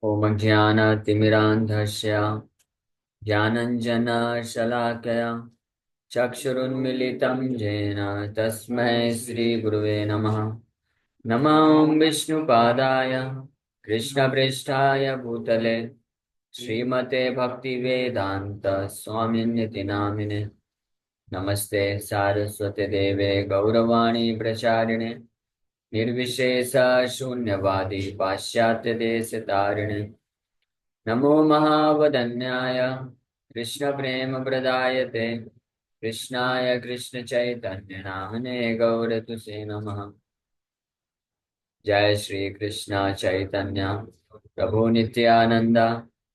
ॐ ज्ञानतिमिरान्धस्य ज्ञानञ्जनशलाकया चक्षुरुन्मिलितं येन तस्मै श्रीगुरुवे नमः। नमो विष्णुपादाय कृष्णपृष्ठाय भूतले श्रीमते भक्तिवेदान्त स्वामिन्यति नामिने। नमस्ते सारस्वती देवे गौरवाणी प्रचारिणे निर्विशेष शून्यवादी पाश्चात्य देश तारिणे। नमो महावदन्याय कृष्णप्रेमप्रदायते कृष्णाय कृष्णचैतन्यनामने गौरतुसे नमः। जय श्री कृष्ण चैतन्य प्रभु नित्यानंद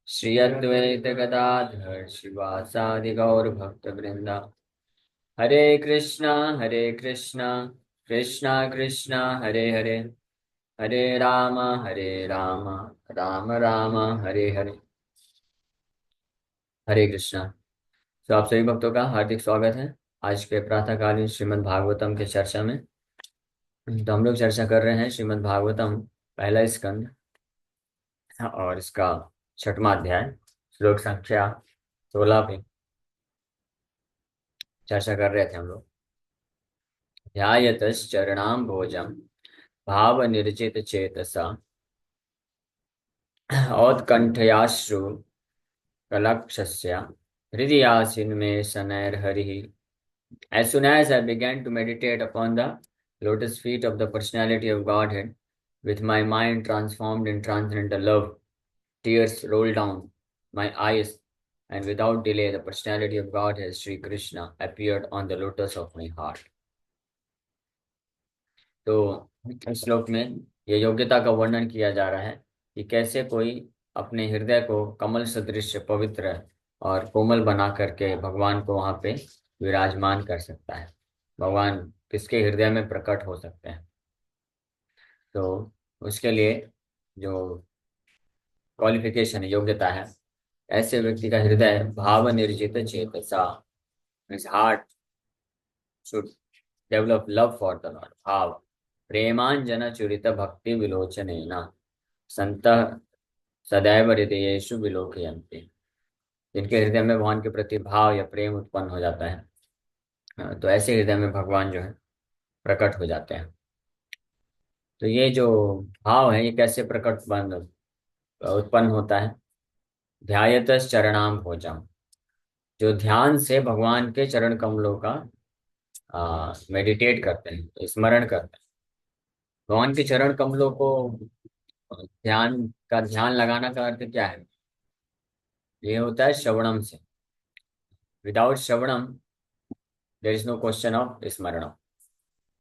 श्री अद्वैत गदाधर शिवासादि गौर भक्त वृंदा। हरे कृष्णा कृष्णा कृष्णा हरे हरे हरे राम राम राम हरे हरे। हरे कृष्णा। तो आप सभी भक्तों का हार्दिक स्वागत है आज के प्रातःकालीन श्रीमद् भागवतम के चर्चा में। तो हम लोग चर्चा कर रहे हैं श्रीमद् भागवतम पहला स्कंद और इसका छठवां अध्याय श्लोक संख्या 16 पे चर्चा कर रहे थे हम लोग। ध्यायतश्चरणां भोजम भाव निर्जित चेतसा औत्कंठयाश्रु कलक्षस्य हृदय आसीन शनैर्हरिः। As soon as I began to meditate upon the lotus feet of the personality of Godhead, with my mind transformed in transcendental love, tears rolled down my eyes, and without delay, the personality of Godhead, Sri Krishna, appeared on the lotus of my heart. तो इस श्लोक में ये योग्यता का वर्णन किया जा रहा है कि कैसे कोई अपने हृदय को कमल सदृश पवित्र और कोमल बना करके भगवान को वहां पे विराजमान कर सकता है। भगवान किसके हृदय में प्रकट हो सकते हैं। तो उसके लिए जो क्वालिफिकेशन है, योग्यता है, ऐसे व्यक्ति का हृदय भाव निर्जित चेतसा, his heart should develop love for the Lord, भाव प्रेमांजन चुरित भक्ति विलोचनेन संतः सदैव हृदयेषु विलोकयन्ति। जिनके हृदय में भगवान के प्रति भाव या प्रेम उत्पन्न हो जाता है, तो ऐसे हृदय में भगवान जो है प्रकट हो जाते हैं। तो ये जो भाव है ये कैसे प्रकट बन उत्पन्न होता है। ध्यायतस चरणाम भोजम, जो ध्यान से भगवान के चरण कमलों का मेडिटेट करते हैं, स्मरण करते हैं। भगवान के चरण कमलों को ध्यान लगाना का अर्थ क्या है। ये होता है श्रवणम से। विदाउट श्रवणम there is no question of स्मरणम।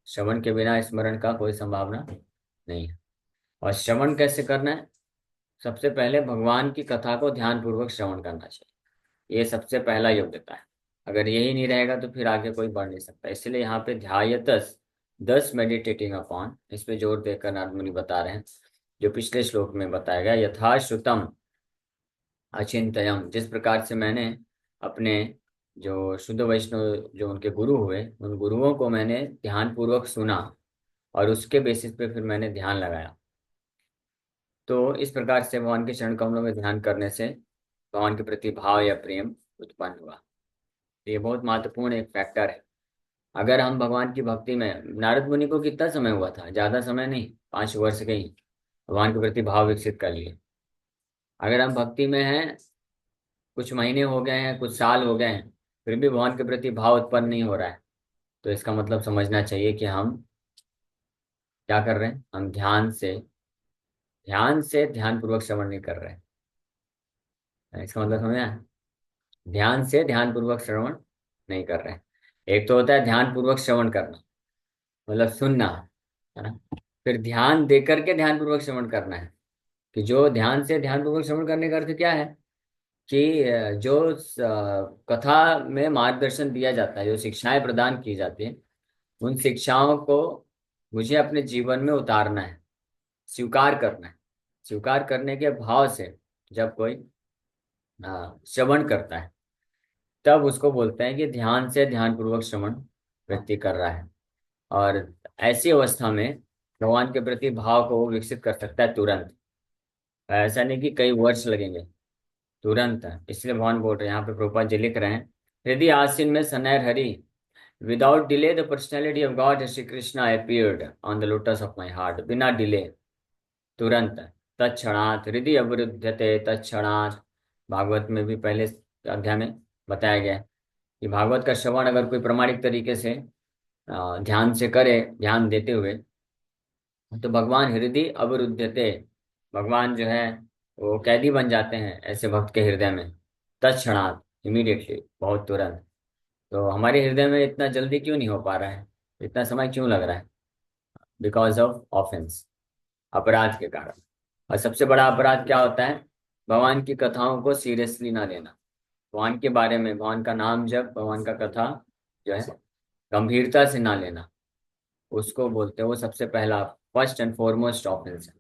श्रवण के बिना स्मरण का कोई संभावना नहीं है। और श्रवण कैसे करना है। सबसे पहले भगवान की कथा को ध्यान पूर्वक श्रवण करना चाहिए। ये सबसे पहला योग्यता है। अगर यही नहीं रहेगा तो फिर आगे कोई बढ़ नहीं सकता। इसलिए यहाँ पे ध्यायतस, दस मेडिटेटिंग अपॉन, इस पे जोर देकर नारद मुनि बता रहे हैं जो पिछले श्लोक में बताया गया। यथा श्रुतम अचिंतयम, जिस प्रकार से मैंने अपने जो शुद्ध वैष्णव जो उनके गुरु हुए उन गुरुओं को मैंने ध्यान पूर्वक सुना और उसके बेसिस पे फिर मैंने ध्यान लगाया। तो इस प्रकार से भगवान के चरण कमलों में ध्यान करने से भगवान के प्रति भाव या प्रेम उत्पन्न हुआ। तो ये बहुत महत्वपूर्ण एक फैक्टर है। अगर हम भगवान की भक्ति में, नारद मुनि को कितना समय हुआ था, ज्यादा समय नहीं, 5 वर्ष के ही भगवान के प्रति भाव विकसित कर लिए। अगर हम भक्ति में हैं, कुछ महीने हो गए हैं, कुछ साल हो गए हैं, फिर भी भगवान के प्रति भाव उत्पन्न नहीं हो रहा है, तो इसका मतलब समझना चाहिए कि हम क्या कर रहे हैं। हम ध्यान पूर्वक श्रवण नहीं कर रहे हैं। इसका मतलब समझ आया? ध्यान से ध्यान पूर्वक श्रवण नहीं कर रहे हैं। एक तो होता है ध्यान पूर्वक श्रवण करना, मतलब सुनना, है ना। फिर ध्यान दे करके ध्यान पूर्वक श्रवण करना है। कि जो ध्यान से ध्यान पूर्वक श्रवण करने का अर्थ क्या है कि जो कथा में मार्गदर्शन दिया जाता है, जो शिक्षाएं प्रदान की जाती हैं, उन शिक्षाओं को मुझे अपने जीवन में उतारना है, स्वीकार करना है। स्वीकार करने के भाव से जब कोई श्रवण करता है तब उसको बोलते हैं कि ध्यान से ध्यान पूर्वक श्रवण व्यक्ति कर रहा है। और ऐसी अवस्था में भगवान के प्रति भाव को वो विकसित कर सकता है तुरंत। ऐसा नहीं कि कई वर्ष लगेंगे, तुरंत है। इसलिए भगवान बोल रहे हैं, यहाँ पे प्रभुपाद जी लिख रहे हैं, हृदय आसीन में सनैर हरि, without delay the personality of God Shri Krishna appeared on the lotus of my heart. बिना डिले, तुरंत, तत्क्षणात हृदय अवरुद्धते तत्क्षणात। भागवत में भी पहले अध्याय में बताया गया है कि भागवत का श्रवण अगर कोई प्रामाणिक तरीके से ध्यान से करे, ध्यान देते हुए, तो भगवान हृदय अवरुद्धते, भगवान जो है वो कैदी बन जाते हैं ऐसे भक्त के हृदय में, तत्क्षणात, इमीडिएटली, बहुत तुरंत। तो हमारे हृदय में इतना जल्दी क्यों नहीं हो पा रहा है, इतना समय क्यों लग रहा है? बिकॉज ऑफ ऑफेंस, अपराध के कारण। और सबसे बड़ा अपराध क्या होता है? भगवान की कथाओं को सीरियसली ना लेना, भगवान के बारे में, भगवान का नाम जब, भगवान का कथा जो है गंभीरता से ना लेना, उसको बोलते हैं, वो सबसे पहला, फर्स्ट एंड फॉरमोस्ट ऑफेंस है।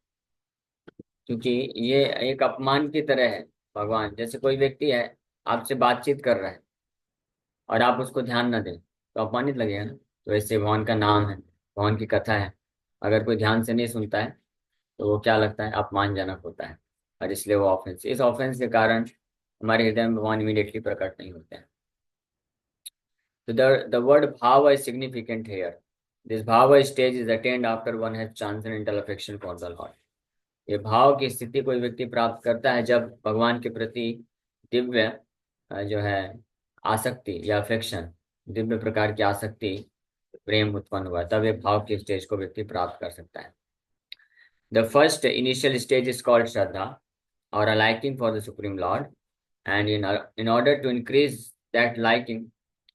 क्योंकि ये एक अपमान की तरह है। भगवान जैसे कोई व्यक्ति है, आपसे बातचीत कर रहा है और आप उसको ध्यान ना दें, तो अपमानित लगेगा ना। तो ऐसे भगवान का नाम है, भगवान की कथा है, अगर कोई ध्यान से नहीं सुनता है, तो वो क्या लगता है? अपमानजनक होता है। और इसलिए वो ऑफेंस, इस ऑफेंस के कारण हमारे हृदय में भगवान इमीडिएटली प्रकट नहीं होते हैं। तो the word bhava is significant here. This bhava stage is attained after one has transcendental affection for the Lord. ये भाव की स्थिति कोई व्यक्ति प्राप्त करता है जब भगवान के प्रति दिव्य जो है आसक्ति या अफेक्शन, दिव्य प्रकार की आसक्ति, प्रेम उत्पन्न हुआ, तब ये भाव की स्टेज को व्यक्ति प्राप्त कर सकता है। The first initial stage is called shraddha और a liking for the supreme Lord, and in order to increase that liking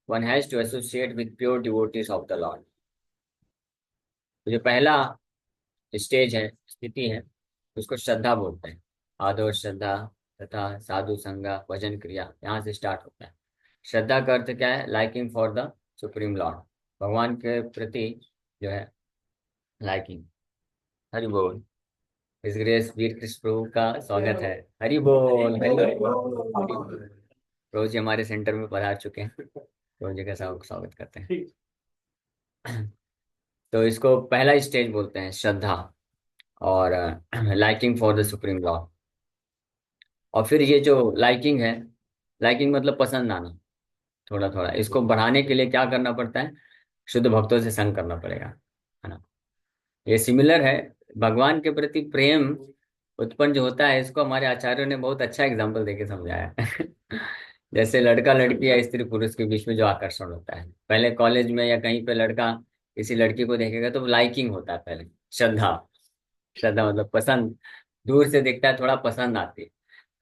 one has to associate with pure devotees of the Lord. तो जो पहला स्टेज है, स्थिति है, उसको श्रद्धा बोलते हैं। आदर, श्रद्धा तथा साधु संगा, भजन क्रिया, यहाँ से स्टार्ट होता है। श्रद्धा का अर्थ क्या है? Liking for the supreme Lord, भगवान के प्रति जो है लाइकिंग। हरि बोल। इस ग्रेस वीर कृष्ण प्रभु का स्वागत है। हरि बोल, हरि बोल। प्रभु जी हमारे सेंटर में पधार चुके हैं, प्रभु जी का स्वागत करते हैं। तो इसको पहला स्टेज बोलते हैं, श्रद्धा और liking for the supreme law. और फिर ये जो लाइकिंग है, लाइकिंग मतलब पसंद आना, थोड़ा थोड़ा, इसको बढ़ाने के लिए क्या करना पड़ता है? शुद्ध भक्तों से संग करना पड़ेगा, है ना। ये सिमिलर है, भगवान के प्रति प्रेम उत्पन्न जो होता है, इसको हमारे आचार्यों ने बहुत अच्छा एग्जाम्पल देके समझाया है। जैसे लड़का लड़की या स्त्री पुरुष के बीच में जो आकर्षण होता है, पहले कॉलेज में या कहीं पे लड़का किसी लड़की को देखेगा तो लाइकिंग होता है पहले, श्रद्धा, श्रद्धा मतलब पसंद, दूर से देखता है, थोड़ा पसंद आती है।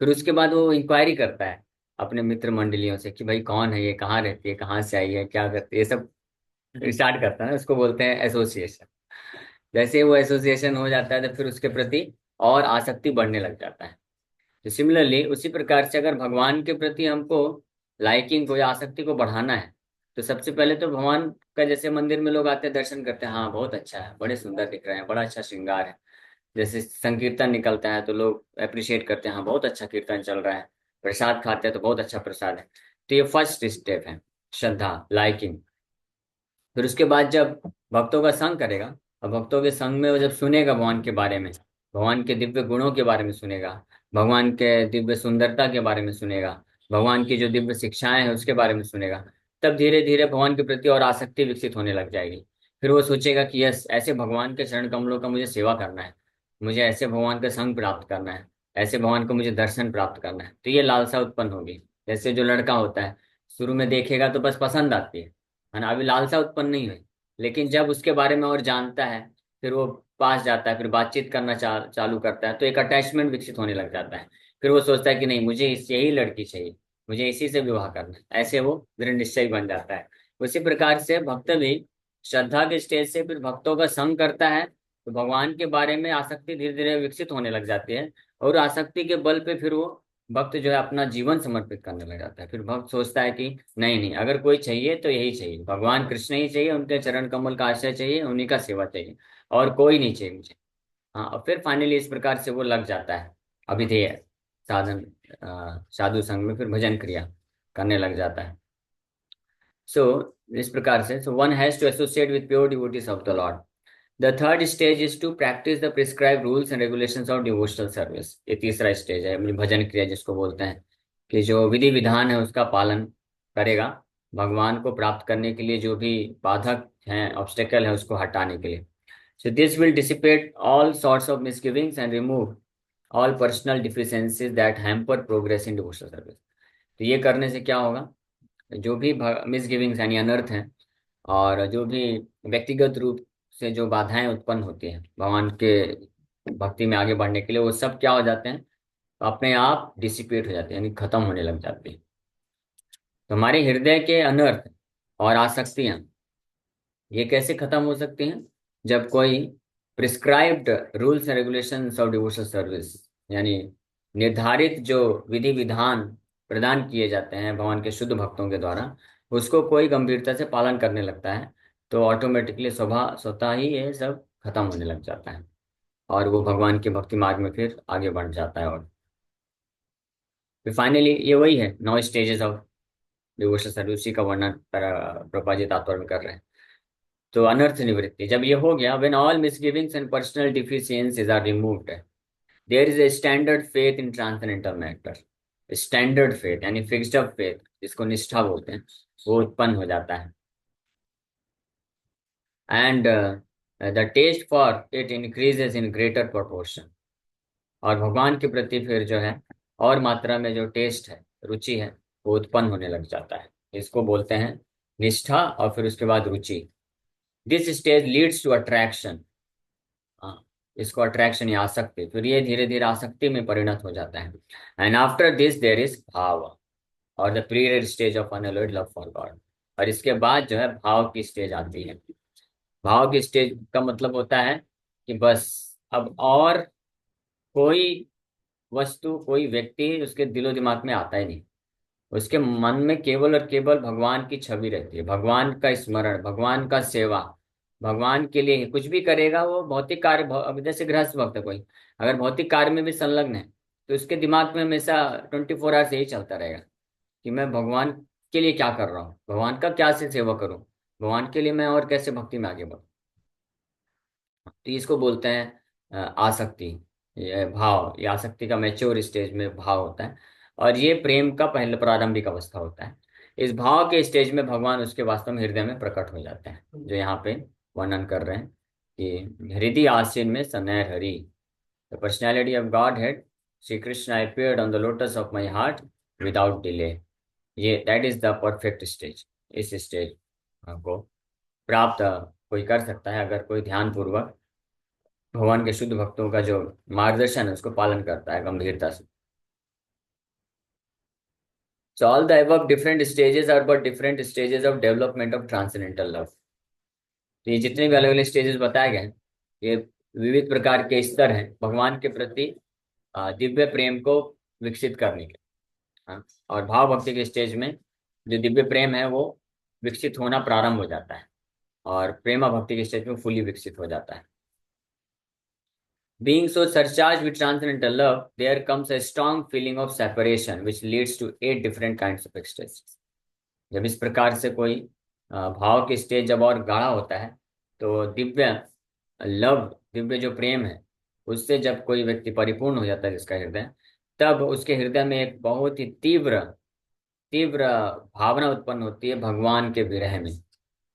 फिर उसके बाद वो इंक्वायरी करता है अपने मित्र मंडलियों से कि भाई कौन है ये, कहाँ रहती है, कहाँ से आई है, क्या करती है, ये सब स्टार्ट करता है। उसको बोलते हैं एसोसिएशन। जैसे ही वो एसोसिएशन हो जाता है तो फिर उसके प्रति और आसक्ति बढ़ने लग जाता है। तो सिमिलरली उसी प्रकार से अगर भगवान के प्रति हमको लाइकिंग को या आसक्ति को बढ़ाना है, तो सबसे पहले तो भगवान का, जैसे मंदिर में लोग आते हैं, दर्शन करते हैं, हाँ बहुत अच्छा है, बड़े सुंदर दिख रहे हैं, बड़ा अच्छा श्रृंगार है। जैसे संकीर्तन निकलता है तो लोग अप्रिशिएट करते हैं, हाँ बहुत अच्छा कीर्तन चल रहा है। प्रसाद खाते हैं तो बहुत अच्छा प्रसाद है। तो ये फर्स्ट स्टेप है, श्रद्धा, लाइकिंग। फिर उसके बाद जब भक्तों का संग करेगा, और भक्तों के संग में वो जब सुनेगा भगवान के बारे में, भगवान के दिव्य गुणों के बारे में सुनेगा, भगवान के दिव्य सुंदरता के बारे में सुनेगा, भगवान की जो दिव्य शिक्षाएं हैं उसके बारे में सुनेगा, तब धीरे धीरे भगवान के प्रति और आसक्ति विकसित होने लग जाएगी। फिर वो सोचेगा कि यस, ऐसे भगवान के चरण कमलों का मुझे सेवा करना है, मुझे ऐसे भगवान का संग प्राप्त करना है, ऐसे भगवान को मुझे दर्शन प्राप्त करना है। तो ये लालसा उत्पन्न होगी। जैसे जो लड़का होता है, शुरू में देखेगा तो बस पसंद आती है ना, अभी लालसा उत्पन्न नहीं हुई। लेकिन जब उसके बारे में और जानता है, फिर वो पास जाता है, फिर बातचीत करना चालू करता है, तो एक अटैचमेंट विकसित होने लग जाता है। फिर वो सोचता है कि नहीं, मुझे इस यही लड़की चाहिए, मुझे इसी से विवाह करना है, ऐसे वो दृढ़ निश्चय बन जाता है। उसी प्रकार से भक्त भी श्रद्धा के स्टेज से फिर भक्तों का संग करता है, तो भगवान के बारे में आसक्ति धीरे धीरे विकसित होने लग जाती है। और आसक्ति के बल पे फिर वो भक्त जो है अपना जीवन समर्पित करने लग जाता है। फिर भक्त सोचता है कि नहीं नहीं, अगर कोई चाहिए तो यही चाहिए, भगवान कृष्ण ही चाहिए, उनके चरण कमल का आश्रय चाहिए, उन्हीं का सेवा चाहिए, और कोई नहीं चाहिए मुझे। हाँ, और फिर फाइनली इस प्रकार से वो लग जाता है अभिधेय साधन, साधु संघ में फिर भजन क्रिया करने लग जाता है। सो इस प्रकार से, so one has to associate with pure devotees of the Lord. The third stage is to practice the prescribe rules and regulations of devotional service. ये तीसरा स्टेज है, भजन क्रिया जिसको बोलते हैं, कि जो विधि विधान है उसका पालन करेगा, भगवान को प्राप्त करने के लिए जो भी बाधक हैं, ऑब्स्टेकल है, उसको हटाने के लिए। So this will dissipate all sorts of misgivings and remove all personal deficiencies that hamper progress in devotional service. तो ये करने से क्या होगा, जो भी मिसगिविंग्स यानी अनर्थ हैं, और जो भी व्यक्तिगत रूप से जो बाधाएं उत्पन्न होती हैं भगवान के भक्ति में आगे बढ़ने के लिए, वो सब क्या हो जाते हैं, अपने आप डिसिपेट हो जाते हैं, यानी खत्म होने लग जाते हैं। तो हमारे हृदय के अनर्थ और आसक्तियां ये कैसे खत्म हो सकती हैं, जब कोई prescribed rules and regulations of devotional service, यानी निर्धारित जो विधि विधान प्रदान किए जाते हैं भगवान के शुद्ध भक्तों के द्वारा, उसको कोई गंभीरता से पालन करने लगता है, तो ऑटोमेटिकली स्वतः ही ये सब खत्म होने लग जाता है, और वो भगवान के भक्ति मार्ग में फिर आगे बढ़ जाता है। और फिर फाइनली ये वही है, 9 स्टेजेस ऑफ डिवोशनल सर्विस, उसी का वर्णन प्रभुपाद जी तात्पर्य में कर रहे हैं। तो अनर्थ निवृत्ति जब ये हो गया, when all misgivings and personal deficiencies are removed, there is a standard faith in transcendental matter. Standard faith यानी फिक्स्ड अप फेथ, जिसको निष्ठा बोलते हैं, वो उत्पन्न हो जाता है। And the taste for it increases in greater proportion. और भगवान के प्रति फिर जो है और मात्रा में जो टेस्ट है, रुचि है, वो उत्पन्न होने लग जाता है। इसको बोलते हैं निष्ठा, और फिर उसके बाद रुचि। This stage leads to attraction. हाँ, इसको अट्रैक्शन या आसक्ति, फिर ये धीरे धीरे आसक्ति में परिणत हो जाता है। And after this there is bhava, और the period stage of unalloyed love for God. और इसके बाद जो है भाव की स्टेज आती है। भाव की स्टेज का मतलब होता है कि बस अब और कोई वस्तु, कोई व्यक्ति उसके दिलो दिमाग में आता ही नहीं। उसके मन में केवल और केवल भगवान की छवि रहती है, भगवान का स्मरण, भगवान का सेवा, भगवान के लिए कुछ भी करेगा वो। भौतिक कार्य, अब जैसे गृहस्थ भक्त है कोई, अगर भौतिक कार्य में भी संलग्न है, तो उसके दिमाग में हमेशा 24 आवर्स यही चलता रहेगा कि मैं भगवान के लिए क्या कर रहा हूँ, भगवान का क्या से सेवा करूँ, भगवान के लिए मैं और कैसे भक्ति में आगे बढ़ूँ। तो इसको बोलते हैं आसक्ति। ये भाव, ये आसक्ति का मैच्योर स्टेज में भाव होता है, और ये प्रेम का पहले प्रारंभिक अवस्था होता है। इस भाव के स्टेज में भगवान उसके वास्तव में हृदय में प्रकट हो जाते हैं, जो यहाँ पे वर्णन कर रहे हैं कि हृदय आसीन में सनैर हरि, the personality of Godhead Shri Krishna appeared on the lotus of my heart without delay. ये that is the perfect stage. इस स्टेज को प्राप्त कोई कर सकता है अगर कोई ध्यान पूर्वक भगवान के शुद्ध भक्तों का जो मार्गदर्शन है उसको पालन करता है गंभीरता से। So all the above different stages are but different stages of development of transcendental love। तो ये जितने भी अलग अलग स्टेजेस बताए गए हैं, ये विविध प्रकार के स्तर हैं भगवान के प्रति दिव्य प्रेम को विकसित करने के। हाँ, और भाव भक्ति के स्टेज में जो दिव्य प्रेम है वो विकसित होना प्रारंभ हो जाता है, और प्रेमा भक्ति के स्टेज में फुली विकसित हो जाता है। Being so surcharged with transcendental love, there comes a strong feeling of separation, which leads to 8 different kinds of ecstasies। जब इस प्रकार से कोई भाव के स्टेज जब और गाढ़ा होता है, तो दिव्य लव, दिव्य जो प्रेम है, उससे जब कोई व्यक्ति परिपूर्ण हो जाता है जिसका हृदय, तब उसके हृदय में एक बहुत ही तीव्र तीव्र भावना उत्पन्न होती है भगवान के विरह में,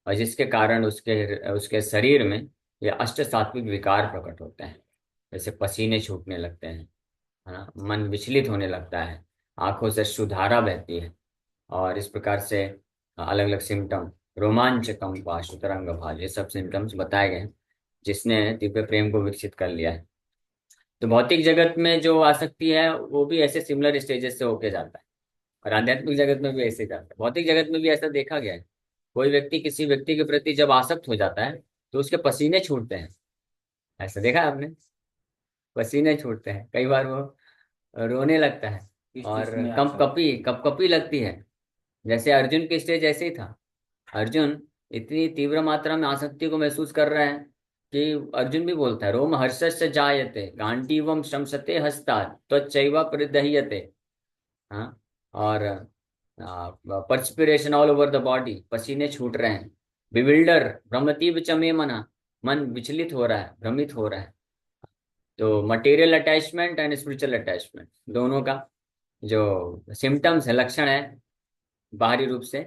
और जिसके कारण उसके उसके शरीर में ये अष्ट सात्विक विकार प्रकट होते हैं। जैसे पसीने छूटने लगते हैं, है ना, मन विचलित होने लगता है, आंखों से सुधारा बहती है, और इस प्रकार से अलग अलग सिम्टम, रोमांच, कंप, तरंग भाव, ये सब सिम्टम्स बताए गए हैं जिसने दिव्य प्रेम को विकसित कर लिया है। तो भौतिक जगत में जो आसक्ति है वो भी ऐसे सिमिलर स्टेजेस से होके जाता है, और आध्यात्मिक जगत में भी ऐसे जाता है। भौतिक जगत में भी ऐसा देखा गया है, कोई व्यक्ति किसी व्यक्ति के प्रति जब आसक्त हो जाता है तो उसके पसीने छूटते हैं। ऐसा देखा है आपने, पसीने छूटते हैं, कई बार वो रोने लगता है, और कपकपी लगती है। जैसे अर्जुन की स्टेज ऐसे ही था। अर्जुन इतनी तीव्र मात्रा में आसक्ति को महसूस कर रहा है कि अर्जुन भी बोलता है, रोम हर्षस्य जायते गांडीवम शमसते हस्तात् त्वचैव परिदह्यते। हाँ, और perspiration all over the body, पसीने छूट रहे हैं। बिविल्डर भ्रमतीव च मे मना, मन विचलित हो रहा है, भ्रमित हो रहा है। तो material attachment and spiritual attachment दोनों का जो सिम्टम्स है, लक्षण है, बाहरी रूप से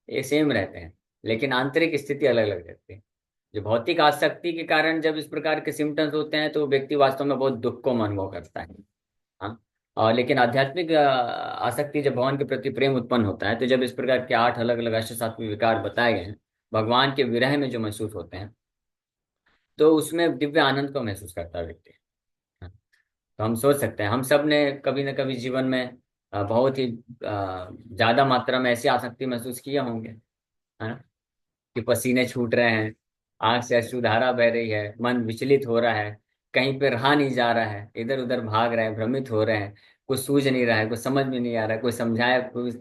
ये सेम रहते हैं, लेकिन आंतरिक स्थिति अलग अलग रहती है। जो भौतिक आसक्ति के कारण जब इस प्रकार के सिम्टम्स होते हैं तो व्यक्ति वास्तव में बहुत दुख को अनुभव करता है। हाँ। और लेकिन आध्यात्मिक आसक्ति, जब भगवान के प्रति प्रेम उत्पन्न होता है, तो जब इस प्रकार के 8 अलग अलग अष्ट सात्विक विकार बताए गए हैं, भगवान के विरह में जो महसूस होते हैं, तो उसमें दिव्य आनंद को महसूस करता है व्यक्ति। हाँ। तो हम सोच सकते हैं, हम सब ने कभी न कभी जीवन में बहुत ही ज्यादा मात्रा में ऐसी आसक्ति महसूस किए होंगे, है ना, कि पसीने छूट रहे हैं, आंख से अश्रुधारा बह रही है, मन विचलित हो रहा है, कहीं पे रहा नहीं जा रहा है, इधर उधर भाग रहे हैं, भ्रमित हो रहे हैं, कुछ सूझ नहीं रहा है, कुछ समझ में नहीं आ रहा है, कोई समझाए, कोई,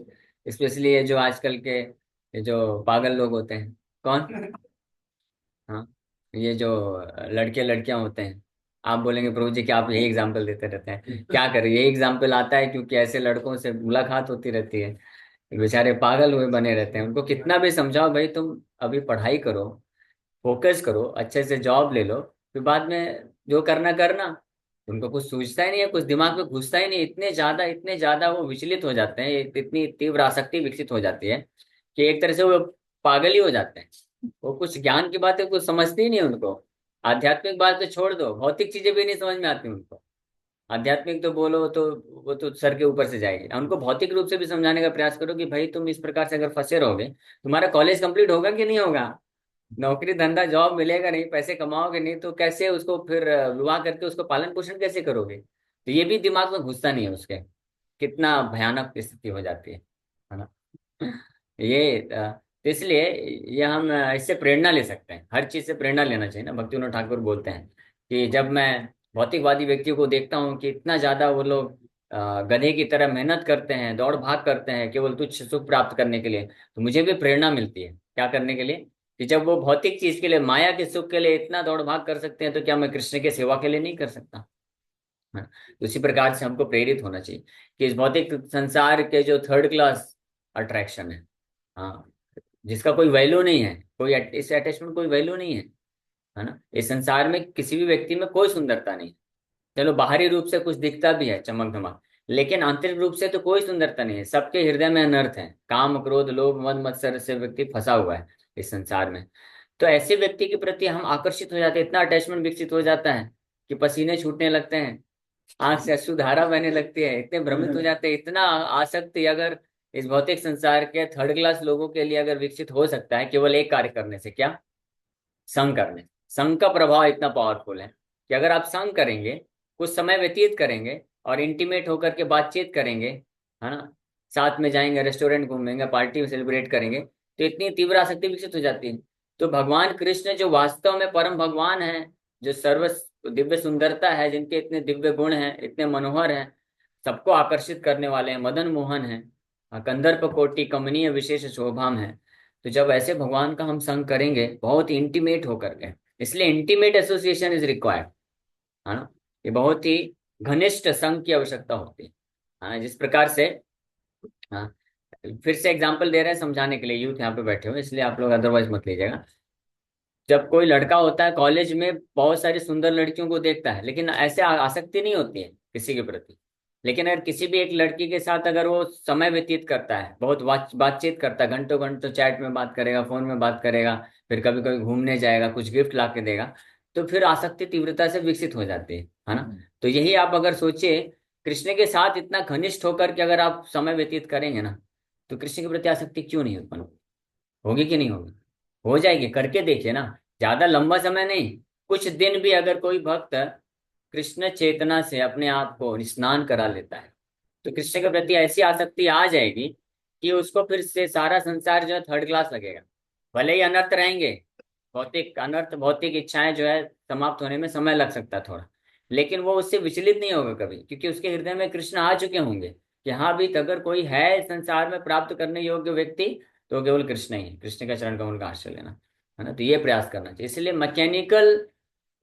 स्पेशली ये जो आजकल के ये जो पागल लोग होते हैं। कौन? हाँ, ये जो लड़के लड़कियां होते हैं। आप बोलेंगे प्रभु जी कि आप यही एग्जाम्पल देते रहते हैं, क्या करें, यही एग्जाम्पल आता है क्योंकि ऐसे लड़कों से मुलाकात होती रहती है। बेचारे पागल हुए बने रहते हैं, उनको कितना भी समझाओ, भाई तुम अभी पढ़ाई करो, फोकस करो, अच्छे से जॉब ले लो, फिर बाद में जो करना करना। उनको कुछ सूझता ही नहीं है, कुछ दिमाग में घुसता ही नहीं, इतने ज्यादा वो विचलित हो जाते हैं, इतनी तीव्र आसक्ति विकसित हो जाती है कि एक तरह से वो पागल ही हो जाते हैं। वो कुछ ज्ञान की बातें कुछ समझती ही नहीं उनको। आध्यात्मिक बात तो छोड़ दो, भौतिक चीजें भी नहीं समझ में आती उनको। आध्यात्मिक तो बोलो तो वो तो सर के ऊपर से जाएगी। उनको भौतिक रूप से भी समझाने का प्रयास करो कि भाई तुम इस प्रकार से अगर फंसे रहोगे, तुम्हारा कॉलेज कंप्लीट होगा कि नहीं होगा, नौकरी धंधा जॉब मिलेगा नहीं, पैसे कमाओगे नहीं, तो कैसे उसको फिर विवाह करके उसको पालन पोषण कैसे करोगे? तो ये भी दिमाग में घुसता नहीं है उसके, कितना भयानक स्थिति हो जाती है ना। ये तो इसलिए ये हम इससे प्रेरणा ले सकते हैं, हर चीज से प्रेरणा लेना चाहिए ना। भक्ति विनोद ठाकुर बोलते हैं कि जब मैं भौतिकवादी व्यक्तियों को देखता हूँ कि इतना ज्यादा वो लोग गधे की तरह मेहनत करते हैं, दौड़ भाग करते हैं केवल तुच्छ सुख प्राप्त करने के लिए, तो मुझे भी प्रेरणा मिलती है क्या करने के लिए, कि जब वो भौतिक चीज के लिए, माया के सुख के लिए इतना दौड़ भाग कर सकते हैं, तो क्या मैं कृष्ण के सेवा के लिए नहीं कर सकता? हाँ। तो इसी प्रकार से हमको प्रेरित होना चाहिए कि इस भौतिक संसार के जो थर्ड क्लास अट्रैक्शन है, हाँ, जिसका कोई वैल्यू नहीं है, कोई इस अटैचमेंट कोई वैल्यू नहीं है ना। इस संसार में किसी भी व्यक्ति में कोई सुंदरता नहीं है। चलो बाहरी रूप से कुछ दिखता भी है, चमक धमक, लेकिन आंतरिक रूप से तो कोई सुंदरता नहीं है। सबके हृदय में अनर्थ है, काम क्रोध लोभ मद मत्सर से व्यक्ति फंसा हुआ है इस संसार में। तो ऐसे व्यक्ति के प्रति हम आकर्षित हो जाते हैं, इतना अटैचमेंट विकसित हो जाता है कि पसीने छूटने लगते हैं, आंख से अश्रुधारा बहने लगती है, इतने भ्रमित हो जाते हैं। इतना आसक्ति अगर इस भौतिक संसार के थर्ड क्लास लोगों के लिए अगर विकसित हो सकता है केवल एक कार्य करने से, क्या? संग करने। संग का प्रभाव इतना पावरफुल है कि अगर आप संग करेंगे, कुछ समय व्यतीत करेंगे और इंटीमेट होकर के बातचीत करेंगे, है ना, साथ में जाएंगे, रेस्टोरेंट घूमेंगे, पार्टी सेलिब्रेट करेंगे, तो इतनी तीव्र आसक्ति विकसित हो जाती है। तो भगवान कृष्ण जो वास्तव में परम भगवान है, जो सर्व दिव्य सुंदरता है, जिनके इतने दिव्य गुण हैं, इतने मनोहर हैं, सबको आकर्षित करने वाले हैं, मदन मोहन हैं, कंदर्प कोटि कमनीय विशेष शोभाम है। तो जब ऐसे भगवान का हम संग करेंगे बहुत इंटीमेट होकर के, इसलिए इंटीमेट एसोसिएशन इज रिक्वायर्ड, है ना, ये बहुत ही घनिष्ठ संघ की आवश्यकता होती है। हाँ, जिस प्रकार से, हाँ, फिर से एग्जांपल दे रहे हैं समझाने के लिए, यूथ यहाँ पे बैठे हुए इसलिए आप लोग अदरवाइज मत लीजिएगा। जब कोई लड़का होता है कॉलेज में, बहुत सारी सुंदर लड़कियों को देखता है, लेकिन ऐसे आसक्ति नहीं होती है किसी के प्रति। लेकिन अगर किसी भी एक लड़की के साथ अगर वो समय व्यतीत करता है, बहुत बातचीत करता है, घंटों घंटों चैट में बात करेगा, फोन में बात करेगा, फिर कभी कभी घूमने जाएगा, कुछ गिफ्ट ला के देगा, तो फिर आसक्ति तीव्रता से विकसित हो जाती है ना। तो यही आप अगर सोचिए, कृष्ण के साथ इतना घनिष्ठ होकर के अगर आप समय व्यतीत करेंगे ना, तो कृष्ण के प्रति आसक्ति क्यों नहीं उत्पन्न होगी? होगी कि नहीं होगी? हो जाएगी, करके देखिए ना। ज्यादा लंबा समय नहीं, कुछ दिन भी अगर कोई भक्त कृष्ण चेतना से अपने आप को स्नान करा लेता है, तो कृष्ण के प्रति ऐसी आसक्ति आ जाएगी कि उसको फिर से सारा संसार जो है थर्ड क्लास लगेगा। भले ही अनर्थ रहेंगे, भौतिक अनर्थ, भौतिक इच्छाएं जो है समाप्त होने में समय लग सकता है थोड़ा, लेकिन वो उससे विचलित नहीं होगा कभी, क्योंकि उसके हृदय में कृष्ण आ चुके होंगे कि हाँ भी अगर कोई है संसार में प्राप्त करने योग्य व्यक्ति, तो केवल कृष्ण ही है। कृष्ण का चरण कमल का आश्रय लेना, है ना। तो ये प्रयास करना चाहिए। इसलिए मैकेनिकल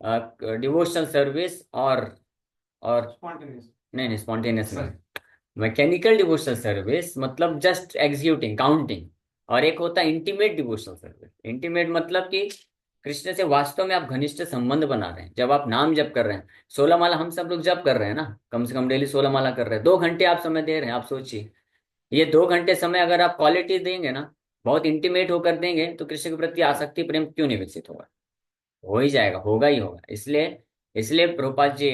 डिवोशनल सर्विस और नहीं नहीं, स्पॉन्टेनियस नहीं, मैकेनिकल डिवोशनल सर्विस मतलब जस्ट एग्जीक्यूटिंग, काउंटिंग, और एक होता है इंटीमेट डिवोशनल सर्विस। इंटीमेट मतलब कि कृष्ण से वास्तव में आप घनिष्ठ संबंध बना रहे हैं जब आप नाम जप कर रहे हैं। 16 माला हम सब लोग जप कर रहे हैं ना, कम से कम डेली 16 माला कर रहे हैं, 2 घंटे आप समय दे रहे हैं। आप सोचिए, ये 2 घंटे समय अगर आप क्वालिटी देंगे ना, बहुत इंटीमेट होकर देंगे, तो कृष्ण के प्रति आसक्ति प्रेम क्यों नहीं विकसित होगा? हो ही जाएगा, होगा ही होगा। इसलिए इसलिए प्रभुपाद जी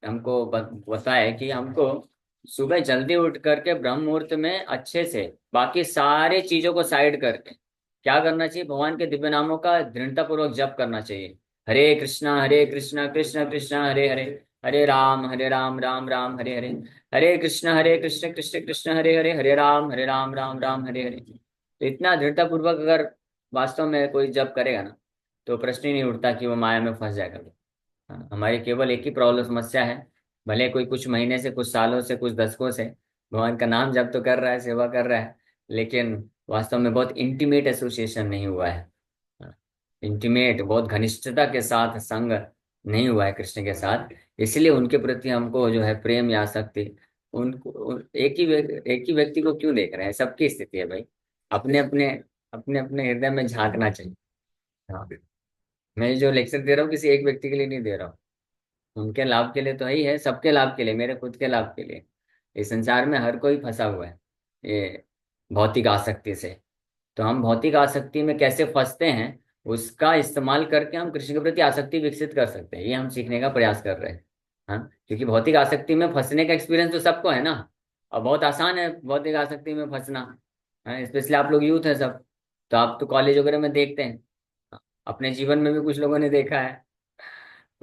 हमको बताए कि हमको सुबह जल्दी उठ करके ब्रह्म मुहूर्त में अच्छे से बाकी सारे चीजों को साइड करके क्या करना चाहिए, भगवान के दिव्य नामों का दृढ़ता पूर्वक जप करना चाहिए। हरे कृष्णा कृष्ण कृष्ण हरे हरे, हरे राम राम राम हरे हरे, हरे कृष्ण कृष्ण कृष्ण हरे हरे, हरे राम राम हरे हरे। तो इतना दृढ़ता पूर्वक अगर वास्तव में कोई जप करेगा ना, तो प्रश्न ही नहीं उठता कि वो माया में फंस जाएगा। हाँ, हमारी केवल एक ही प्रॉब्लम समस्या है, भले कोई कुछ महीने से, कुछ सालों से, कुछ दशकों से भगवान का नाम जप तो कर रहा है, सेवा कर रहा है, लेकिन वास्तव में बहुत इंटीमेट एसोसिएशन नहीं हुआ है। इंटीमेट, बहुत घनिष्ठता के साथ संग नहीं हुआ है कृष्ण के साथ। इसलिए उनके प्रति हमको जो है प्रेम या आसक्ति, एक ही व्यक्ति को क्यों देख रहे हैं? सबकी स्थिति है भाई, अपने अपने अपने अपने हृदय में झांकना चाहिए। हाँ, मैं जो लेक्चर दे रहा हूँ किसी एक व्यक्ति के लिए नहीं दे रहा हूँ, उनके लाभ के लिए तो है ही है, सबके लाभ के लिए, मेरे खुद के लाभ के लिए। इस संसार में हर कोई फंसा हुआ है ये भौतिक आसक्ति से। तो हम भौतिक आसक्ति में कैसे फंसते हैं, उसका इस्तेमाल करके हम कृष्ण के प्रति आसक्ति विकसित कर सकते हैं, ये हम सीखने का प्रयास कर रहे हैं। हाँ, क्योंकि भौतिक आसक्ति में फंसने का एक्सपीरियंस तो सबको है ना, और बहुत आसान है भौतिक आसक्ति में फंसना। हाँ, स्पेशली आप लोग यूथ है सब, तो आप तो कॉलेज वगैरह में देखते हैं, अपने जीवन में भी कुछ लोगों ने देखा है,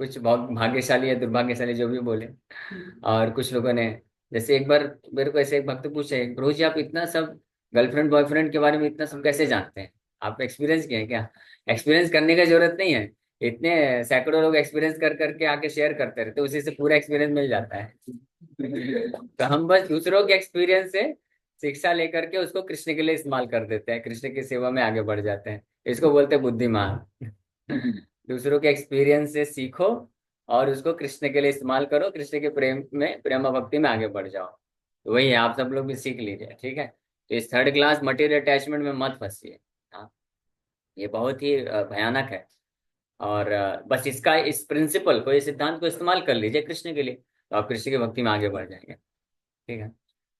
कुछ बहुत भाग्यशाली या दुर्भाग्यशाली जो भी बोले। और कुछ लोगों ने, जैसे एक बार मेरे को ऐसे एक भक्त पूछे, प्रभु जी आप इतना सब गर्लफ्रेंड बॉयफ्रेंड के बारे में इतना सब कैसे जानते हैं? आप एक्सपीरियंस किए हैं क्या? एक्सपीरियंस करने की जरूरत नहीं है, इतने सैकड़ों लोग एक्सपीरियंस कर करके आके शेयर करते रहते, उसी से पूरा एक्सपीरियंस मिल जाता है। तो हम बस दूसरों के एक्सपीरियंस से शिक्षा लेकर के उसको कृष्ण के लिए इस्तेमाल कर देते हैं, कृष्ण की सेवा में आगे बढ़ जाते हैं। इसको बोलते हैं बुद्धिमान। दूसरों के एक्सपीरियंस से सीखो और उसको कृष्ण के लिए इस्तेमाल करो, कृष्ण के प्रेम में, प्रेम भक्ति में आगे बढ़ जाओ। तो वही है, आप सब लोग भी सीख लीजिए, ठीक है? तो इस थर्ड क्लास मटेरियल अटैचमेंट में मत फंसिए। हाँ, ये बहुत ही भयानक है। और बस इसका, इस प्रिंसिपल को, इस सिद्धांत को इस्तेमाल कर लीजिए कृष्ण के लिए, तो आप कृष्ण की भक्ति में आगे बढ़ जाएंगे। ठीक है?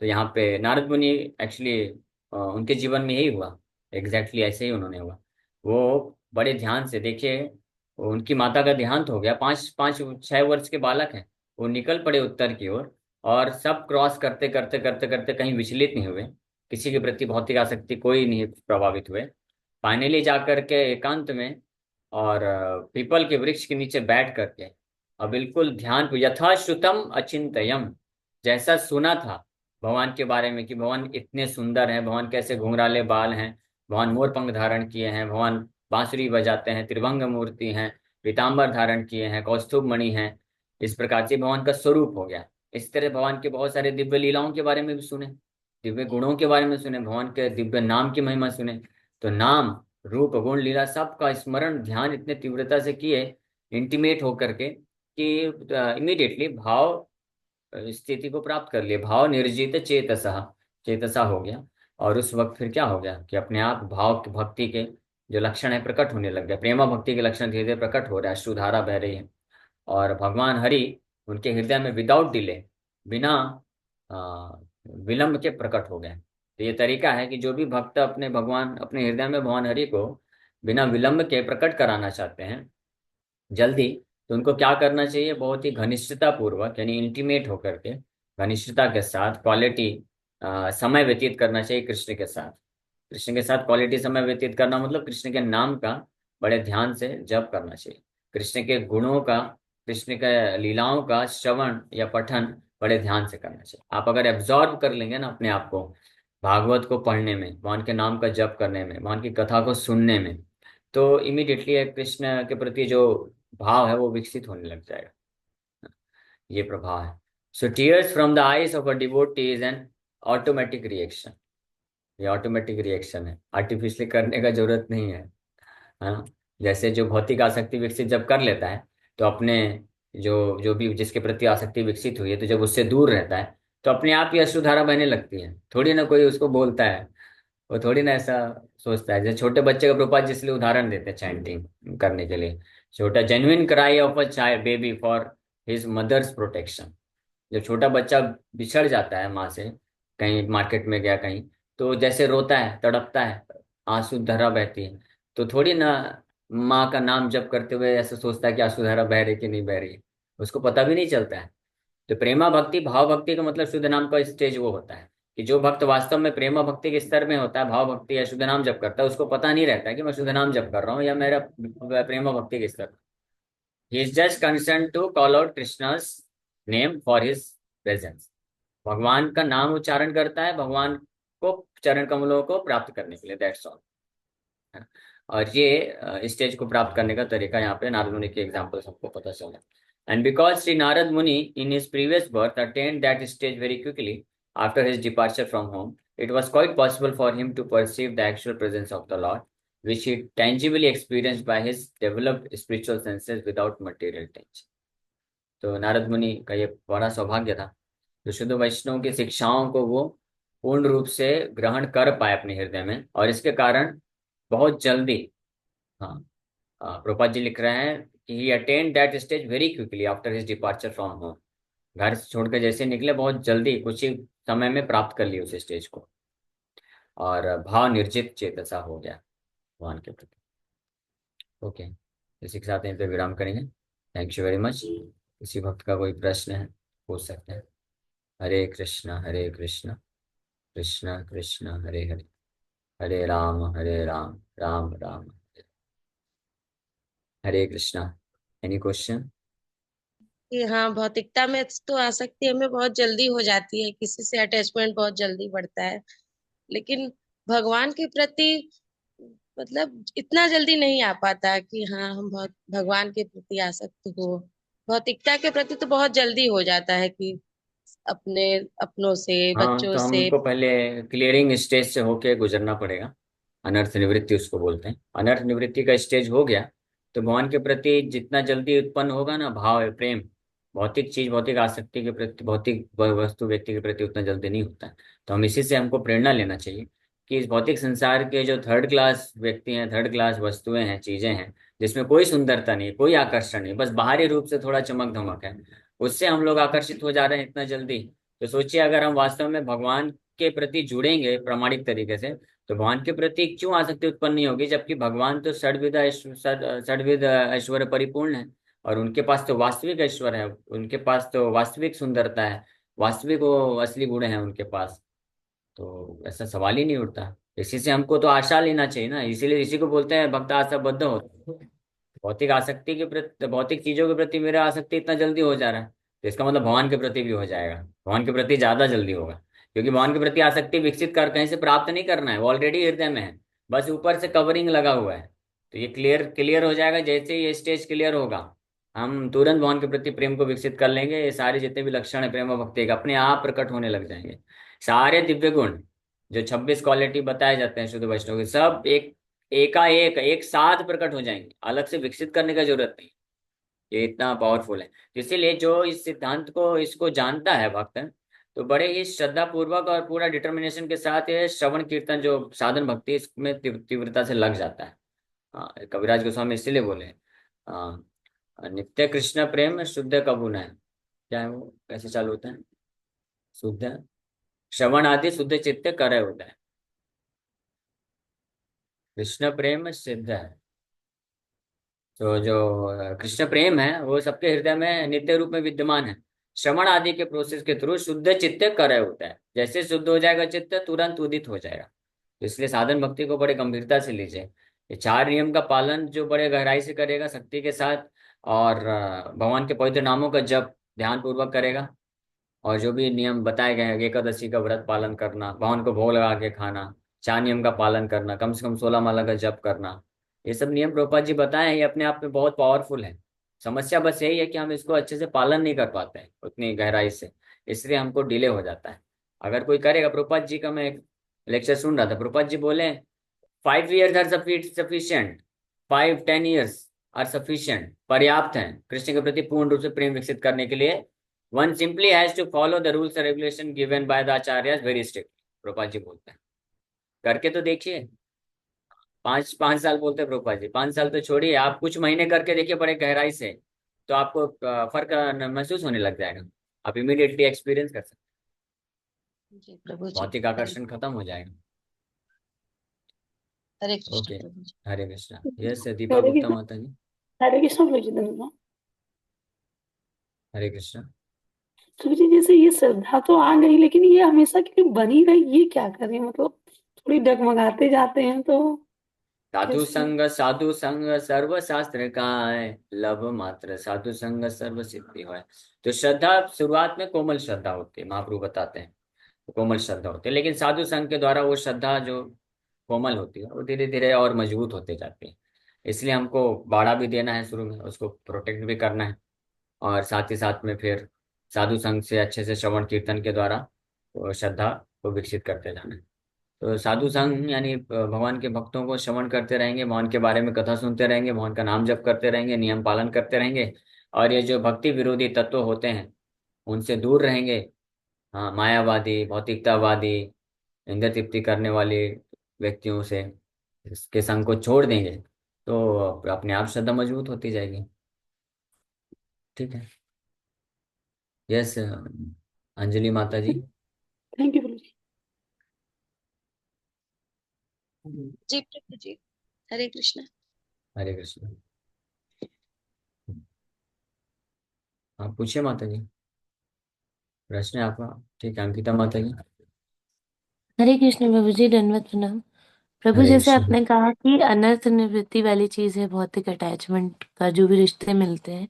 तो यहाँ पे नारद मुनि एक्चुअली उनके जीवन में यही हुआ, एग्जैक्टली ऐसे ही उन्होंने हुआ। वो बड़े ध्यान से देखिए, उनकी माता का देहांत हो गया, 5-6 वर्ष के बालक हैं, वो निकल पड़े उत्तर की ओर, और सब क्रॉस करते करते करते करते कहीं विचलित नहीं हुए, किसी के प्रति भौतिक आसक्ति कोई नहीं प्रभावित हुए। फाइनली जाकर के एकांत में और पीपल के वृक्ष के नीचे बैठ करके, और बिल्कुल ध्यान को यथाश्रुतम अचिंतयम, जैसा सुना था भगवान के बारे में कि भगवान इतने सुंदर हैं, भगवान कैसे घुंघराले बाल हैं, भगवान मोर पंख धारण किए हैं, भगवान बांसुरी बजाते हैं, त्रिभंग मूर्ति हैं, पीताम्बर धारण किए हैं, कौस्तुभ मणि हैं, इस प्रकार से भगवान का स्वरूप हो गया। इस तरह भगवान के बहुत सारे दिव्य लीलाओं के बारे में भी सुने, दिव्य गुणों के बारे में सुने, भगवान के दिव्य नाम की महिमा सुने। तो नाम, रूप, गुण, लीला सब का स्मरण ध्यान इतने तीव्रता से किए, इंटीमेट होकर के, कि इमीडिएटली भाव स्थिति को प्राप्त कर लिए, भाव निर्जित चेतसा, चेतसा हो गया। और उस वक्त फिर क्या हो गया कि अपने आप भाव की, भक्ति के जो लक्षण है प्रकट होने लग गया, प्रेमा भक्ति के लक्षण धीरे धीरे प्रकट हो रहा है, अश्रुधारा बह रही है। और भगवान हरि उनके हृदय में विदाउट डिले, बिना अ, विलंब के प्रकट हो गए। तो ये तरीका है कि जो भी भक्त अपने भगवान, अपने हृदय में भगवान हरि को बिना विलंब के प्रकट कराना चाहते हैं जल्दी, तो उनको क्या करना चाहिए, बहुत ही घनिष्ठता पूर्वक, यानी इंटीमेट होकर के, घनिष्ठता के साथ क्वालिटी समय व्यतीत करना चाहिए कृष्ण के साथ। कृष्ण के साथ क्वालिटी समय व्यतीत करना मतलब कृष्ण के नाम का बड़े ध्यान से जप करना चाहिए, कृष्ण के गुणों का, कृष्ण के लीलाओं का श्रवण या पठन बड़े ध्यान से करना चाहिए। आप अगर एब्जॉर्ब कर लेंगे ना अपने आप को भागवत को पढ़ने में, भगवान के नाम का जप करने में, भगवान की कथा को सुनने में, तो इमीडिएटली कृष्ण के प्रति जो भाव है वो विकसित होने लग जाएगा। ये प्रभाव है। So tears from the eyes of a devotee is an automatic reaction. ये ऑटोमेटिक रिएक्शन है, आर्टिफिशियली करने का जरूरत नहीं है ना? जैसे जो भौतिक आसक्ति विकसित जब कर लेता है, तो अपने जो जो भी जिसके प्रति आसक्ति विकसित हुई है, तो जब उससे दूर रहता है, तो अपने आप ही अश्रुधारा बहने लगती है, थोड़ी ना कोई उसको बोलता है, वो थोड़ी ना ऐसा सोचता है। जैसे छोटे बच्चे का प्रभुपाद जी इसलिए उदाहरण देते हैं चैंटिंग करने के लिए। छोटा genuine cry of a child baby for his mother's protection. जब छोटा बच्चा बिछड़ जाता है माँ से, कहीं मार्केट में गया कहीं, तो जैसे रोता है, तड़पता है, आंसू धारा बहती है, तो थोड़ी ना माँ का नाम जप करते हुए ऐसा सोचता है कि आंसू धारा बह रही कि नहीं बह रही है। उसको पता भी नहीं चलता है। तो प्रेमा भक्ति, भाव भक्ति का मतलब शुद्ध नाम का स्टेज वो होता है कि जो भक्त वास्तव में प्रेमा भक्ति के स्तर में होता है, भाव भक्ति या शुद्ध नाम जप करता है, उसको पता नहीं रहता है कि मैं शुद्ध नाम जप कर रहा हूँ या मेरा प्रेमा भक्ति के स्तर। He is just concern to call out Krishna's name for his presence. भगवान का नाम उच्चारण करता है भगवान को, चरण कमलों को प्राप्त करने के लिए, दैट्स ऑल। और ये स्टेज को प्राप्त करने का तरीका यहाँ पे नारद मुनि के एग्जाम्पल सबको पता चला। एंड बिकॉज श्री नारद मुनि in his previous birth attend that stage very quickly after his departure from home, it was quite possible for him to perceive the actual presence of the Lord, which he tangibly experienced by his developed spiritual senses without material touch. तो नारद मुनि का ये बड़ा सौभाग्य था, जो शुद्ध वैष्णव की शिक्षाओं को वो पूर्ण रूप से ग्रहण कर पाए अपने हृदय में, और इसके कारण बहुत जल्दी, हाँ, प्रभुपाद जी लिख रहे हैं कि he attend that stage very quickly after his departure from home. घर से छोड़कर जैसे निकले, बहुत जल्दी कुछ ही समय में प्राप्त कर लिया उस स्टेज को, और भाव निर्जित चेतसा हो गया भगवान के प्रति। ओके, इसी के साथ यहीं पे विराम करेंगे। Thank you very much. किसी भक्त का कोई प्रश्न है पूछ सकते हैं। हरे कृष्णा कृष्ण कृष्ण हरे हरे, हरे राम राम राम हरे कृष्णा। Any question? कि हाँ, भौतिकता में तो आसक्ति हमें बहुत जल्दी हो जाती है, किसी से अटैचमेंट बहुत जल्दी बढ़ता है, लेकिन भगवान के प्रति मतलब इतना जल्दी नहीं आ पाता कि हाँ हम बहुत भगवान के प्रति आसक्त हो। भौतिकता के प्रति तो बहुत जल्दी हो जाता है कि अपने अपनों से, हाँ, बच्चों तो से। हमको पहले क्लियरिंग स्टेज से होके गुजरना पड़ेगा। अनर्थ निवृत्ति उसको बोलते हैं। अनर्थ निवृत्ति का स्टेज हो गया तो भगवान के प्रति जितना जल्दी उत्पन्न होगा ना भाव प्रेम, भौतिक चीज, भौतिक आसक्ति के प्रति, भौतिक वस्तु व्यक्ति के प्रति उतना जल्दी नहीं होता है। तो हम इसी से हमको प्रेरणा लेना चाहिए कि इस भौतिक संसार के जो थर्ड क्लास व्यक्ति हैं, थर्ड क्लास वस्तुएं हैं, चीजें हैं, जिसमें कोई सुंदरता नहीं, कोई आकर्षण नहीं, बस बाहरी रूप से थोड़ा चमक धमक है, उससे हम लोग आकर्षित हो जा रहे हैं इतना जल्दी। तो सोचिए, अगर हम वास्तव में भगवान के प्रति जुड़ेंगे प्रामाणिक तरीके से, तो भगवान के प्रति क्यों आसक्ति उत्पन्न नहीं होगी, जबकि भगवान तो षड्विध ऐश्वर्य परिपूर्ण है, और उनके पास तो वास्तविक ऐश्वर्य है, उनके पास तो वास्तविक सुंदरता है, वास्तविक वो असली गुण है उनके पास। तो ऐसा सवाल ही नहीं उठता। इसी से हमको तो आशा लेना चाहिए ना, इसीलिए इसी को बोलते हैं भक्त आशा बद्ध होता है। भौतिक आसक्ति के प्रति, भौतिक चीजों के प्रति मेरा आसक्ति इतना जल्दी हो जा रहा है, तो इसका मतलब भगवान के प्रति भी हो जाएगा, भगवान के प्रति ज्यादा जल्दी होगा। क्योंकि भगवान के प्रति आसक्ति विकसित कर कहीं से प्राप्त नहीं करना है, वो ऑलरेडी हृदय में है, बस ऊपर से कवरिंग लगा हुआ है। तो ये क्लियर क्लियर हो जाएगा, जैसे ही ये स्टेज क्लियर होगा हम तुरंत भगवान के प्रति प्रेम को विकसित कर लेंगे। ये सारे जितने भी लक्षण है प्रेम भक्ति के अपने आप प्रकट होने लग जाएंगे। सारे दिव्य गुण जो 26 क्वालिटी बताए जाते हैं शुद्ध वैष्णव के, सब एकाएक एक साथ प्रकट हो जाएंगे, अलग से विकसित करने का जरूरत नहीं। ये इतना पावरफुल है। इसीलिए जो इस सिद्धांत को, इसको जानता है भक्त, तो बड़े ही श्रद्धा पूर्वक और पूरा डिटर्मिनेशन के साथ ये श्रवण कीर्तन जो साधन भक्ति, इसमें तीव्रता से लग जाता है। हाँ, कविराज गोस्वामी इसीलिए बोले, हाँ, नित्य कृष्ण प्रेम शुद्ध कबू न है। क्या है वो, कैसे चालू होता है? शुद्ध श्रवण आदि शुद्ध चित्त करे होता है, कृष्ण प्रेम सिद्ध है। तो जो कृष्ण प्रेम है वो सबके हृदय में नित्य रूप में विद्यमान है। श्रवण आदि के प्रोसेस के थ्रू शुद्ध चित्त करे होता है। जैसे शुद्ध हो जाएगा चित्त, तुरंत उदित हो जाएगा। तो इसलिए साधन भक्ति को बड़े गंभीरता से लीजिए। ये चार नियम का पालन जो बड़े गहराई से करेगा शक्ति के साथ, और भगवान के पवित्र नामों का जप ध्यान पूर्वक करेगा, और जो भी नियम बताए गए हैं, एकादशी का व्रत पालन करना, भगवान को भोग लगा के खाना, चार नियम का पालन करना, कम से कम 16 माला का जप करना, ये सब नियम प्रभुपाद जी बताए हैं, ये अपने आप में बहुत पावरफुल है। समस्या बस यही है कि हम इसको अच्छे से पालन नहीं कर पाते हैं उतनी गहराई से, इसलिए हमको डिले हो जाता है। अगर कोई करेगा, प्रभुपाद जी का मैं एक लेक्चर सुन रहा था, प्रभुपाद जी बोले 5 years are sufficient, 5-10 years are sufficient, पर्याप्त हैं कृष्ण के प्रति पूर्ण रूप से प्रेम विकसित करने के लिए। One simply has to follow the rules and regulation given by the acharya very strict, Prabhupada ji बोलते हैं। करके तो देखिए। 5 5 साल बोलते प्रभुपाद जी, 5 साल तो छोड़िए, आप कुछ महीने करके देखिए बड़े गहराई से, तो आपको फर्क महसूस होने लग जाएगा। आप इमीडिएटली एक्सपीरियंस कर सकते जी प्रभु हैं। जी। भौतिक हरे आकर्षण खत्म हो जाएगा। हरे कृष्ण ओके। प्रभु जी। हरे कृष्णा। यस दीपा हरे गुप्ता कृष्ण। माता जी। हरे कृष्ण प्रभु जी, धन्यवाद। हरे कृष्णा। प्रभु जी, जैसे ये श्रद्धा तो आ गई, लेकिन ये हमेशा के लिए बनी रही, ये क्या करें? मतलब थोड़ी डगमगाते जाते हैं तो कैसे? साधु संग सर्व शास्त्र काय, लभ मात्र साधु संग सर्व सिद्धि होय। तो श्रद्धा शुरुआत में कोमल श्रद्धा होती है, महाप्रभु बताते हैं, कोमल श्रद्धा होती है, लेकिन साधु संघ के द्वारा वो श्रद्धा जो कोमल होती है वो धीरे धीरे और मजबूत होते जाती है। इसलिए हमको बाड़ा भी देना है शुरू में, उसको प्रोटेक्ट भी करना है, और साथ ही साथ में फिर साधु संघ से अच्छे से श्रवण कीर्तन के द्वारा वो श्रद्धा को विकसित करते जाना है। तो साधु संघ यानी भगवान के भक्तों को श्रवण करते रहेंगे, भगवान के बारे में कथा सुनते रहेंगे, भगवान का नाम जप करते रहेंगे, नियम पालन करते रहेंगे, और ये जो भक्ति विरोधी तत्व होते हैं उनसे दूर रहेंगे। हाँ, मायावादी, भौतिकतावादी, इंद्र तृप्ति करने वाले व्यक्तियों से इसके संग को छोड़ देंगे, तो अपने आप श्रद्धा मजबूत होती जाएगी। ठीक है। यस अंजलि माता जी। थैंक यू प्रभु जी। जी प्रभु जी। हरे कृष्ण। हरे कृष्ण। आप पूछिए माता जी, प्रश्न है आपका। ठीक है अंकिता माता जी। हरे कृष्ण प्रभु जी, दंडवत प्रणाम। प्रभु, हरे जैसे कृष्ण। आपने कहा कि अनर्थ निवृत्ति वाली चीज है भौतिक अटैचमेंट का, जो भी रिश्ते मिलते हैं,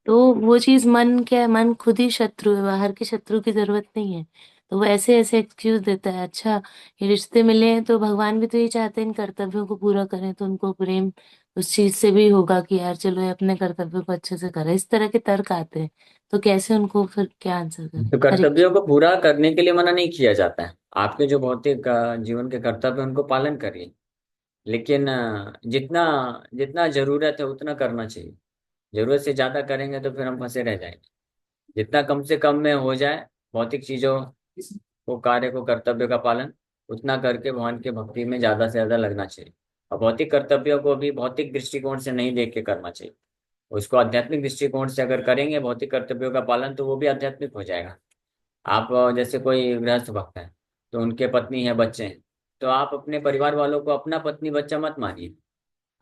तो वो चीज मन क्या है, मन खुद ही शत्रु है, बाहर के शत्रु की जरूरत नहीं है। तो वो ऐसे ऐसे एक्सक्यूज देता है। अच्छा, ये रिश्ते मिले हैं तो भगवान भी तो ये चाहते हैं इन कर्तव्यों को पूरा करें, तो उनको प्रेम उस चीज से भी होगा कि यार चलो ये अपने कर्तव्यों को अच्छे से करे। इस तरह के तर्क आते हैं, तो कैसे उनको फिर क्या आंसर करें? तो हरे कर्तव्यों कृष्ण। को पूरा करने के लिए मना नहीं किया जाता है, आपके जो भौतिक जीवन के कर्तव्य हैं, उनको पालन करिए, लेकिन जितना जितना जरूरत है उतना करना चाहिए। जरूरत से ज्यादा करेंगे तो फिर हम फंसे रह जाएंगे। जितना कम से कम में हो जाए भौतिक चीजों को, कार्य को, कर्तव्य का पालन, उतना करके भगवान के भक्ति में ज्यादा से ज्यादा लगना चाहिए। और भौतिक कर्तव्यों को भी भौतिक दृष्टिकोण से नहीं देख के करना चाहिए, उसको आध्यात्मिक दृष्टिकोण से अगर करेंगे भौतिक कर्तव्यों का पालन, तो वो भी आध्यात्मिक हो जाएगा। आप जैसे कोई गृहस्थ भक्त है, तो उनके पत्नी है, बच्चे हैं, तो आप अपने परिवार वालों को अपना पत्नी बच्चा मत मानिए।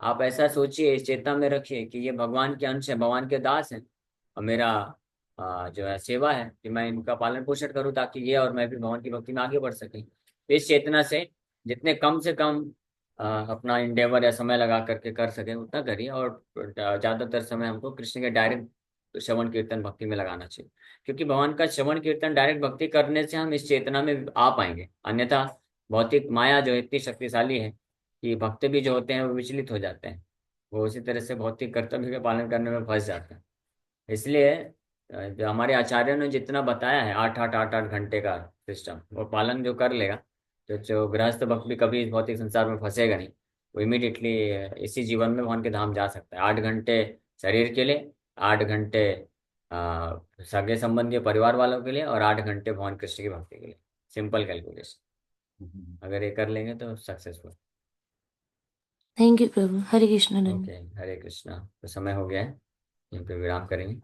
आप ऐसा सोचिए, इस चेतना में रखिए कि ये भगवान के अंश है, भगवान के दास हैं, और मेरा जो है सेवा है कि मैं इनका पालन पोषण करूँ, ताकि ये और मैं भी भगवान की भक्ति में आगे बढ़ सकें। तो इस चेतना से जितने कम से कम अपना इंडेवर या समय लगा करके कर सके उतना करिए, और ज्यादातर समय हमको कृष्ण के डायरेक्ट श्रवण कीर्तन भक्ति में लगाना चाहिए। क्योंकि भगवान का श्रवण कीर्तन डायरेक्ट भक्ति करने से हम इस चेतना में आ पाएंगे, अन्यथा भौतिक माया जो इतनी शक्तिशाली है कि भक्त भी जो होते हैं वो विचलित हो जाते हैं, वो उसी तरह से भौतिक कर्तव्य के पालन करने में फंस जाते हैं। इसलिए जो हमारे आचार्यों ने जितना बताया है 8 8 8 8 घंटे का सिस्टम, वो पालन जो कर लेगा, तो जो गृहस्थ भक्त भी कभी इस भौतिक संसार में फंसेगा नहीं। वो इमीडिएटली इसी जीवन में भगवान के धाम जा सकता है। 8 घंटे शरीर के लिए, 8 घंटे सगे संबंधी परिवार वालों के लिए, और 8 घंटे भगवान कृष्ण की भक्ति के लिए। सिंपल कैलकुलेशन, अगर ये कर लेंगे तो successful. Thank you prabhu. Hare Krishna. Okay. Hare Krishna. तो समय हो गया है, यहीं पे विराम करेंगे।